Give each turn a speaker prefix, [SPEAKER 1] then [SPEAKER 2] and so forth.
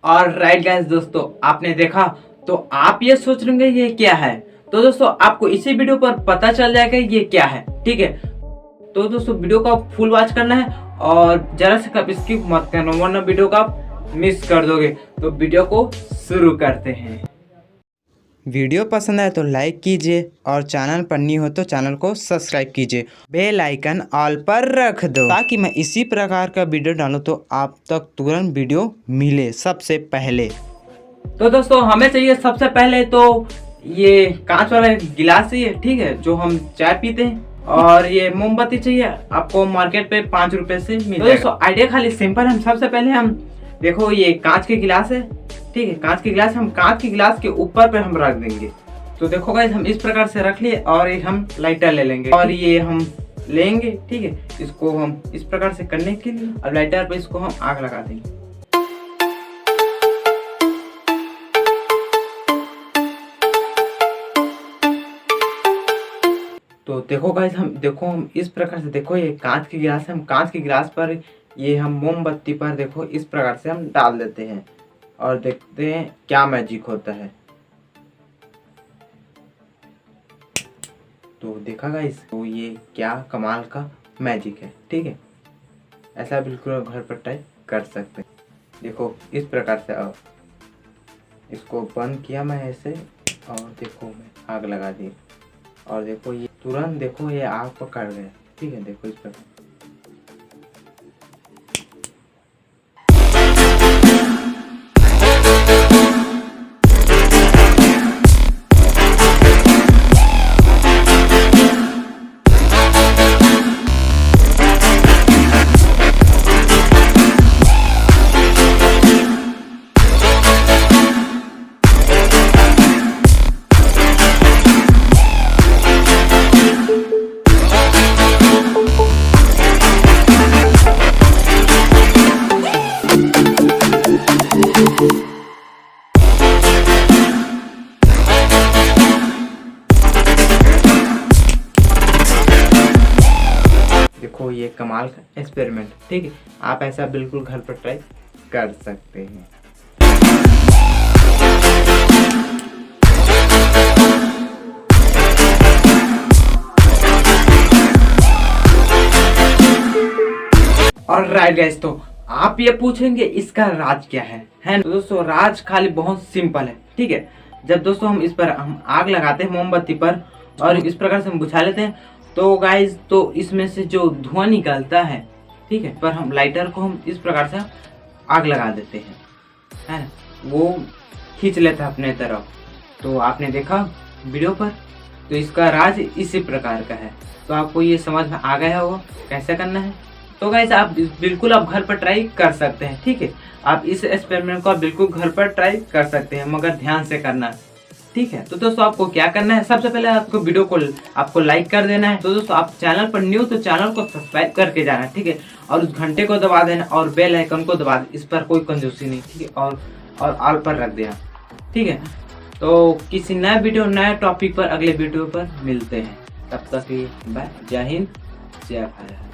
[SPEAKER 1] और right guys दोस्तों, आपने देखा तो आप ये सोच रहे होंगे ये क्या है। तो दोस्तों आपको इसी वीडियो पर पता चल जाएगा ये क्या है, ठीक है। तो दोस्तों वीडियो को आप फुल वॉच करना है और जरा से कब स्किप मत करना वरना वीडियो का आप मिस कर दोगे। तो वीडियो को शुरू करते हैं।
[SPEAKER 2] वीडियो पसंद आए तो लाइक कीजिए और चैनल पर न्यू हो तो चैनल को सब्सक्राइब कीजिए। बेल आइकन ऑल पर रख दो ताकि मैं इसी प्रकार का वीडियो डालूं तो आप तक तुरंत वीडियो मिले सबसे पहले।
[SPEAKER 1] तो दोस्तों हमें चाहिए सबसे पहले तो ये कांच वाला गिलास चाहिए, ठीक है, जो हम चाय पीते हैं। और ये मोमबत्ती चाहिए, आपको मार्केट पे 5 रुपए से मिल जाएगा। दोस्तों आइडिया खाली सिंपल है। सबसे पहले हम देखो ये कांच के गिलास है, ठीक है, कांच के गिलास हम कांच के गिलास के ऊपर पे हम रख देंगे। तो देखो गाइस हम इस प्रकार से रख लिए और एक हम लाइटर ले लेंगे और ये हम लेंगे, ठीक है। इसको हम इस प्रकार से करने के लिए अब लाइटर पे इसको हम आग लगा देंगे। तो देखो गाइस हम इस प्रकार से देखो ये कांच के गिलास है, हम कांच के गिलास पर ये हम मोमबत्ती पर देखो इस प्रकार से हम डाल देते हैं और देखते हैं क्या मैजिक होता है। तो देखा गाइस, तो ये क्या कमाल का मैजिक है, ठीक है। ऐसा बिल्कुल घर पर ट्राई कर सकते हैं। देखो इस प्रकार से अब इसको बंद किया मैं ऐसे और देखो मैं आग लगा दी और देखो ये तुरंत देखो ये आग पकड़ गया, ठीक है। देखो इस प्रकार देखो ये कमाल का एक्सपेरिमेंट, ठीक है। आप ऐसा बिल्कुल घर पर ट्राई कर सकते हैं। और राइट गाइस, तो आप ये पूछेंगे इसका राज क्या है तो दोस्तों राज खाली बहुत सिंपल है, ठीक है। जब दोस्तों हम इस पर हम आग लगाते हैं मोमबत्ती पर और इस प्रकार से हम बुझा लेते हैं तो गाइस तो इसमें से जो धुआं निकलता है, ठीक है, पर हम लाइटर को हम इस प्रकार से आग लगा देते हैं, है ना, वो खींच लेता है अपने तरफ। तो आपने देखा वीडियो पर, तो इसका राज इसी प्रकार का है। तो आपको ये समझ में आ गया होगा कैसे करना है। तो गाइस आप बिल्कुल आप घर पर ट्राई कर सकते हैं, ठीक है। आप इस एक्सपेरिमेंट को आप बिल्कुल घर पर ट्राई कर सकते हैं मगर ध्यान से करना, ठीक है। तो दोस्तों आपको क्या करना है, सबसे पहले आपको वीडियो को आपको लाइक कर देना है। तो दोस्तों आप चैनल पर न्यू तो चैनल को सब्सक्राइब करके जाना, ठीक है। और उस घंटे को दबा देना और बेल आइकन को दबा देना, इस पर कोई कंजूसी नहीं, ठीक है। और ऑल पर रख देना, ठीक है। तो किसी नए वीडियो नए टॉपिक पर अगले वीडियो पर मिलते हैं। तब तक के बाय, जय हिंद, जय भारत।